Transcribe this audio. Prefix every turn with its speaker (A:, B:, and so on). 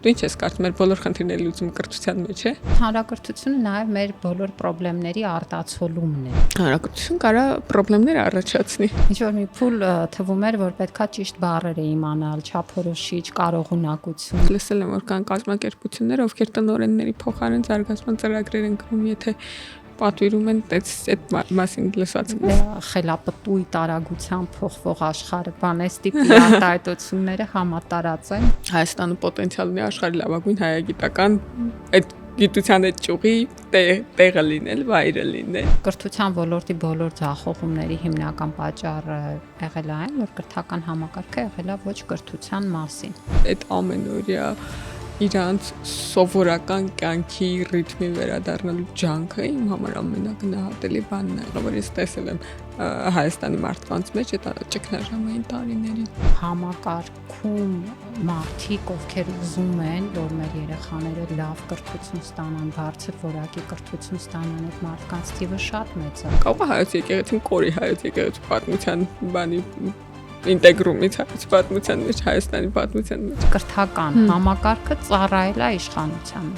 A: Դու ինչ ես կարծում, մեր բոլոր խնդիրների լուծումը կրթության մեջ է։
B: Հանրակրթությունը նաև մեր բոլոր խնդիրների արտացոլումն է։
A: Հանրակրթություն կարա խնդիրներ առաջացնի։
B: Ինչ որ մի փուլ թվում էր, որ պետքա ճիշտ բառեր է իմանալ, չափորոշիչ, կարողունակություն։
A: Լսել եմ, որ կան կազմակերպություններ, ովքեր տնօրենների փոխարեն զարգացման ծրագրեր են գրում, եթե պատվիրում են այդ մասին լսած։
B: Խելապտույ տարագությամբ փոխվող աշխարհը բանես տիպի արտահայտությունները համատարած են։
A: Հայաստանը պոտենցիալ ունի աշխարհի լավագույն հայագիտական այդ գիտության այդ ճյուղի տեղը լինել, վայրը լինել։
B: Կրթության ոլորտի բոլոր ձախողումների հիմնական պատճառը եղել է այն, որ կրթական համակարգը եղել է ոչ կրթության մասին։
A: Այդ ամենօրյա իրանց սովորական կյանքի ռիթմի վերադառնալու ջանքը իմ համար ամենագնահատելի բանն է, որ ես տեսել եմ Հայաստանի մարդկանց մեջ այդ ճգնաժամային տարիներին։
B: Համակարգում մարդիկ, ովքեր ուզում են, որ մեր երեխաները լավ կրթություն ստանան, բարձր որակի կրթություն ստանան, այդ մարդկանց թիվը շատ մեծ է։
A: Կարող է հայոց եկեղեցին կորի հայոց եկեղեցու պատմության բանի ինտեգրումից հայոց պատմության մեջ, Հայաստանի պատմության մեջ։
B: Կրթական համակարգը ծառայել է իշխանությանը։